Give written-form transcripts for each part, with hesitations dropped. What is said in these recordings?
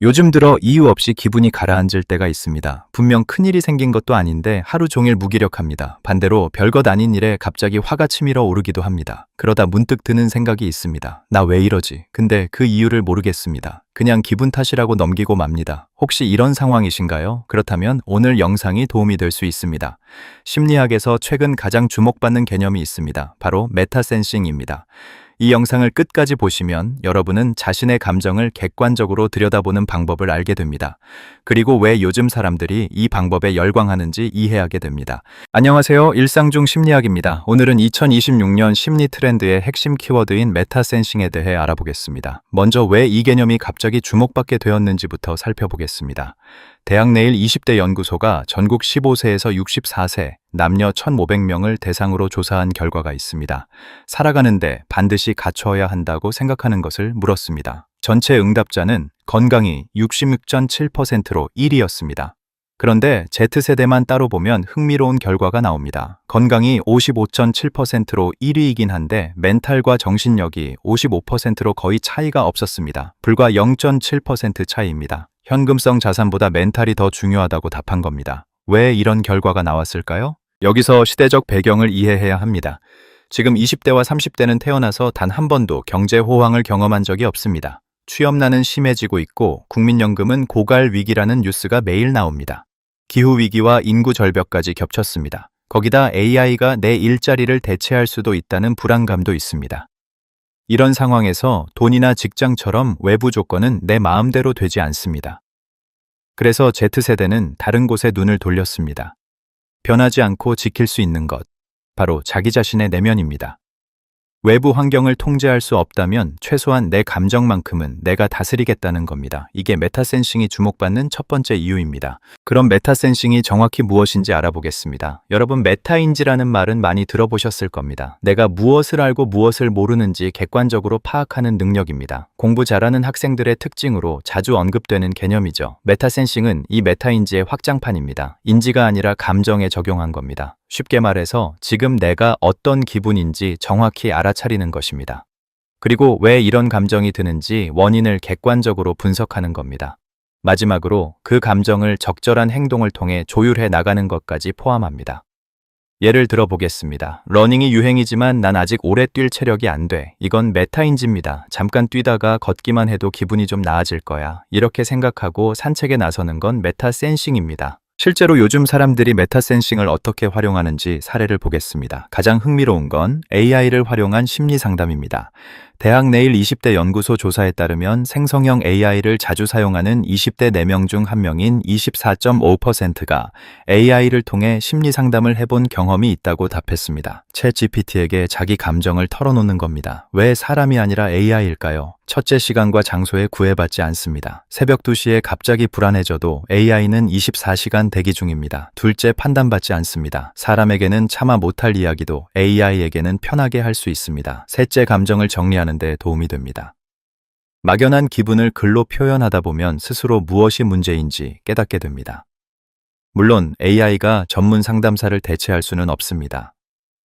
요즘 들어 이유 없이 기분이 가라앉을 때가 있습니다. 분명 큰일이 생긴 것도 아닌데 하루 종일 무기력합니다. 반대로 별것 아닌 일에 갑자기 화가 치밀어 오르기도 합니다. 그러다 문득 드는 생각이 있습니다. 나 왜 이러지? 근데 그 이유를 모르겠습니다. 그냥 기분 탓이라고 넘기고 맙니다. 혹시 이런 상황이신가요? 그렇다면 오늘 영상이 도움이 될 수 있습니다. 심리학에서 최근 가장 주목받는 개념이 있습니다. 바로 메타센싱입니다. 이 영상을 끝까지 보시면 여러분은 자신의 감정을 객관적으로 들여다보는 방법을 알게 됩니다. 그리고 왜 요즘 사람들이 이 방법에 열광하는지 이해하게 됩니다. 안녕하세요. 일상 중 심리학입니다. 오늘은 2026년 심리 트렌드의 핵심 키워드인 메타센싱에 대해 알아보겠습니다. 먼저 왜 이 개념이 갑자기 주목받게 되었는지부터 살펴보겠습니다. 대학내일 20대 연구소가 전국 15세에서 64세 남녀 1,500명을 대상으로 조사한 결과가 있습니다. 살아가는데 반드시 갖춰야 한다고 생각하는 것을 물었습니다. 전체 응답자는 건강이 66.7%로 1위였습니다. 그런데 Z세대만 따로 보면 흥미로운 결과가 나옵니다. 건강이 55.7%로 1위이긴 한데 멘탈과 정신력이 55%로 거의 차이가 없었습니다. 불과 0.7% 차이입니다. 현금성 자산보다 멘탈이 더 중요하다고 답한 겁니다. 왜 이런 결과가 나왔을까요? 여기서 시대적 배경을 이해해야 합니다. 지금 20대와 30대는 태어나서 단 한 번도 경제 호황을 경험한 적이 없습니다. 취업난은 심해지고 있고 국민연금은 고갈 위기라는 뉴스가 매일 나옵니다. 기후위기와 인구 절벽까지 겹쳤습니다. 거기다 AI가 내 일자리를 대체할 수도 있다는 불안감도 있습니다. 이런 상황에서 돈이나 직장처럼 외부 조건은 내 마음대로 되지 않습니다. 그래서 Z세대는 다른 곳에 눈을 돌렸습니다. 변하지 않고 지킬 수 있는 것, 바로 자기 자신의 내면입니다. 외부 환경을 통제할 수 없다면 최소한 내 감정만큼은 내가 다스리겠다는 겁니다. 이게 메타센싱이 주목받는 첫 번째 이유입니다. 그럼 메타센싱이 정확히 무엇인지 알아보겠습니다. 여러분, 메타인지라는 말은 많이 들어보셨을 겁니다. 내가 무엇을 알고 무엇을 모르는지 객관적으로 파악하는 능력입니다. 공부 잘하는 학생들의 특징으로 자주 언급되는 개념이죠. 메타센싱은 이 메타인지의 확장판입니다. 인지가 아니라 감정에 적용한 겁니다. 쉽게 말해서 지금 내가 어떤 기분인지 정확히 알아차리는 것입니다. 그리고 왜 이런 감정이 드는지 원인을 객관적으로 분석하는 겁니다. 마지막으로 그 감정을 적절한 행동을 통해 조율해 나가는 것까지 포함합니다. 예를 들어 보겠습니다. 러닝이 유행이지만 난 아직 오래 뛸 체력이 안 돼. 이건 메타인지입니다. 잠깐 뛰다가 걷기만 해도 기분이 좀 나아질 거야. 이렇게 생각하고 산책에 나서는 건 메타센싱입니다. 실제로 요즘 사람들이 메타센싱을 어떻게 활용하는지 사례를 보겠습니다. 가장 흥미로운 건 AI를 활용한 심리 상담입니다. 대학내일 20대 연구소 조사에 따르면 생성형 AI를 자주 사용하는 20대 4명 중 1명인 24.5%가 AI를 통해 심리 상담을 해본 경험이 있다고 답했습니다. 챗GPT에게 자기 감정을 털어놓는 겁니다. 왜 사람이 아니라 AI일까요? 첫째, 시간과 장소에 구애받지 않습니다. 새벽 2시에 갑자기 불안해져도 AI는 24시간 대기 중입니다. 둘째, 판단받지 않습니다. 사람에게는 차마 못할 이야기도 AI에게는 편하게 할 수 있습니다. 셋째, 감정을 정리하는 데 도움이 됩니다. 막연한 기분을 글로 표현하다 보면 스스로 무엇이 문제인지 깨닫게 됩니다. 물론 AI가 전문 상담사를 대체할 수는 없습니다.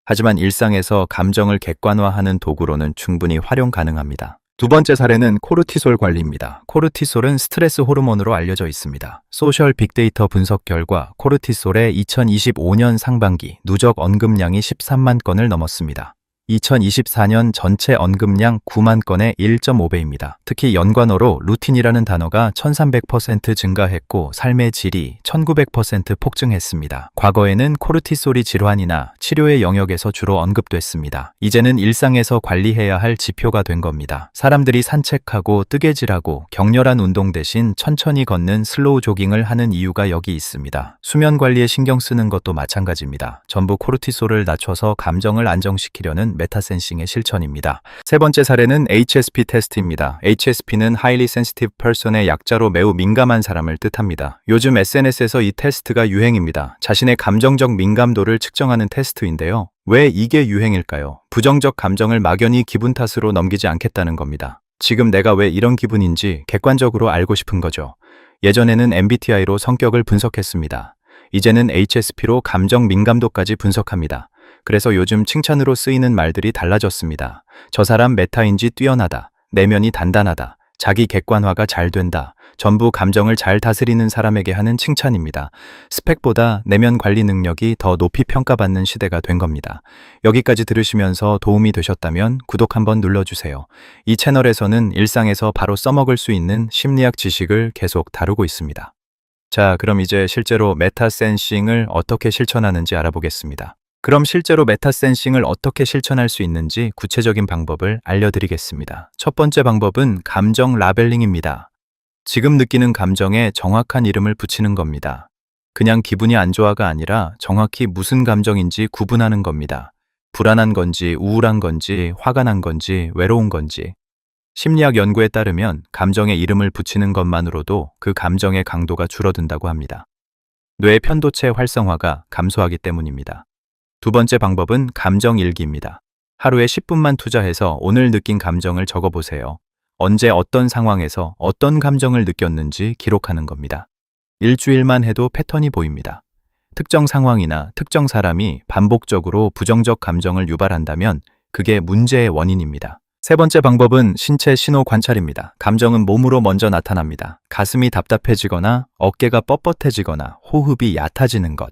하지만 일상에서 감정을 객관화하는 도구로는 충분히 활용 가능합니다. 두 번째 사례는 코르티솔 관리입니다. 코르티솔은 스트레스 호르몬으로 알려져 있습니다. 소셜 빅데이터 분석 결과 코르티솔의 2025년 상반기 누적 언급량이 13만 건을 넘었습니다. 2024년 전체 언급량 9만 건의 1.5배입니다. 특히 연관어로 루틴이라는 단어가 1300% 증가했고 삶의 질이 1900% 폭증했습니다. 과거에는 코르티솔이 질환이나 치료의 영역에서 주로 언급됐습니다. 이제는 일상에서 관리해야 할 지표가 된 겁니다. 사람들이 산책하고 뜨개질하고 격렬한 운동 대신 천천히 걷는 슬로우 조깅을 하는 이유가 여기 있습니다. 수면 관리에 신경 쓰는 것도 마찬가지입니다. 전부 코르티솔을 낮춰서 감정을 안정시키려는 메타센싱의 실천입니다. 세 번째 사례는 HSP 테스트입니다. HSP는 Highly Sensitive Person의 약자로 매우 민감한 사람을 뜻합니다. 요즘 SNS에서 이 테스트가 유행입니다. 자신의 감정적 민감도를 측정하는 테스트인데요. 왜 이게 유행일까요? 부정적 감정을 막연히 기분 탓으로 넘기지 않겠다는 겁니다. 지금 내가 왜 이런 기분인지 객관적으로 알고 싶은 거죠. 예전에는 MBTI로 성격을 분석했습니다. 이제는 HSP로 감정 민감도까지 분석합니다. 그래서 요즘 칭찬으로 쓰이는 말들이 달라졌습니다. 저 사람 메타인지 뛰어나다, 내면이 단단하다, 자기 객관화가 잘 된다. 전부 감정을 잘 다스리는 사람에게 하는 칭찬입니다. 스펙보다 내면 관리 능력이 더 높이 평가받는 시대가 된 겁니다. 여기까지 들으시면서 도움이 되셨다면 구독 한번 눌러주세요. 이 채널에서는 일상에서 바로 써먹을 수 있는 심리학 지식을 계속 다루고 있습니다. 자, 그럼 이제 실제로 메타센싱을 어떻게 실천하는지 알아보겠습니다. 그럼 실제로 메타센싱을 어떻게 실천할 수 있는지 구체적인 방법을 알려드리겠습니다. 첫 번째 방법은 감정 라벨링입니다. 지금 느끼는 감정에 정확한 이름을 붙이는 겁니다. 그냥 기분이 안 좋아가 아니라 정확히 무슨 감정인지 구분하는 겁니다. 불안한 건지, 우울한 건지, 화가 난 건지, 외로운 건지. 심리학 연구에 따르면 감정에 이름을 붙이는 것만으로도 그 감정의 강도가 줄어든다고 합니다. 뇌의 편도체 활성화가 감소하기 때문입니다. 두 번째 방법은 감정 일기입니다. 하루에 10분만 투자해서 오늘 느낀 감정을 적어보세요. 언제 어떤 상황에서 어떤 감정을 느꼈는지 기록하는 겁니다. 일주일만 해도 패턴이 보입니다. 특정 상황이나 특정 사람이 반복적으로 부정적 감정을 유발한다면 그게 문제의 원인입니다. 세 번째 방법은 신체 신호 관찰입니다. 감정은 몸으로 먼저 나타납니다. 가슴이 답답해지거나 어깨가 뻣뻣해지거나 호흡이 얕아지는 것.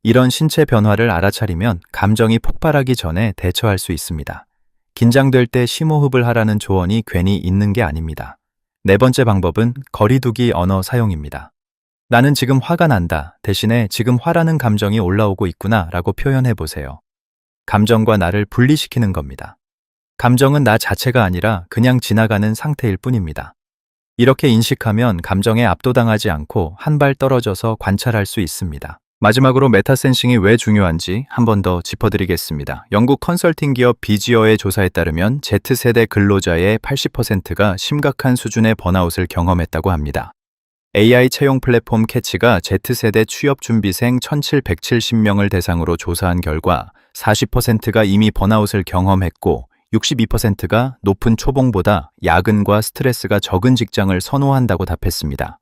이런 신체 변화를 알아차리면 감정이 폭발하기 전에 대처할 수 있습니다. 긴장될 때 심호흡을 하라는 조언이 괜히 있는 게 아닙니다. 네 번째 방법은 거리두기 언어 사용입니다. 나는 지금 화가 난다 대신에 지금 화라는 감정이 올라오고 있구나 라고 표현해 보세요. 감정과 나를 분리시키는 겁니다. 감정은 나 자체가 아니라 그냥 지나가는 상태일 뿐입니다. 이렇게 인식하면 감정에 압도당하지 않고 한 발 떨어져서 관찰할 수 있습니다. 마지막으로 메타센싱이 왜 중요한지 한 번 더 짚어드리겠습니다. 영국 컨설팅 기업 비지어의 조사에 따르면 Z세대 근로자의 80%가 심각한 수준의 번아웃을 경험했다고 합니다. AI 채용 플랫폼 캐치가 Z세대 취업준비생 1770명을 대상으로 조사한 결과 40%가 이미 번아웃을 경험했고 62%가 높은 초봉보다 야근과 스트레스가 적은 직장을 선호한다고 답했습니다.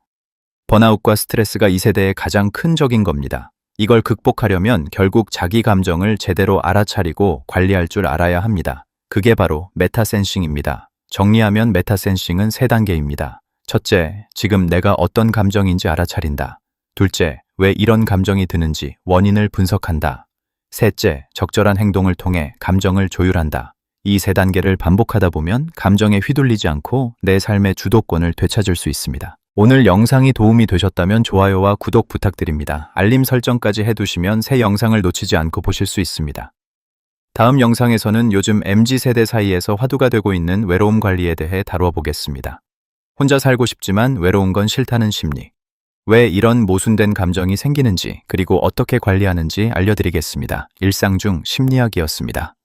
번아웃과 스트레스가 이 세대의 가장 큰 적인 겁니다. 이걸 극복하려면 결국 자기 감정을 제대로 알아차리고 관리할 줄 알아야 합니다. 그게 바로 메타센싱입니다. 정리하면 메타센싱은 3단계입니다. 첫째, 지금 내가 어떤 감정인지 알아차린다. 둘째, 왜 이런 감정이 드는지 원인을 분석한다. 셋째, 적절한 행동을 통해 감정을 조율한다. 이 3단계를 반복하다 보면 감정에 휘둘리지 않고 내 삶의 주도권을 되찾을 수 있습니다. 오늘 영상이 도움이 되셨다면 좋아요와 구독 부탁드립니다. 알림 설정까지 해두시면 새 영상을 놓치지 않고 보실 수 있습니다. 다음 영상에서는 요즘 MZ세대 사이에서 화두가 되고 있는 외로움 관리에 대해 다루어 보겠습니다. 혼자 살고 싶지만 외로운 건 싫다는 심리. 왜 이런 모순된 감정이 생기는지 그리고 어떻게 관리하는지 알려드리겠습니다. 일상 중 심리학이었습니다.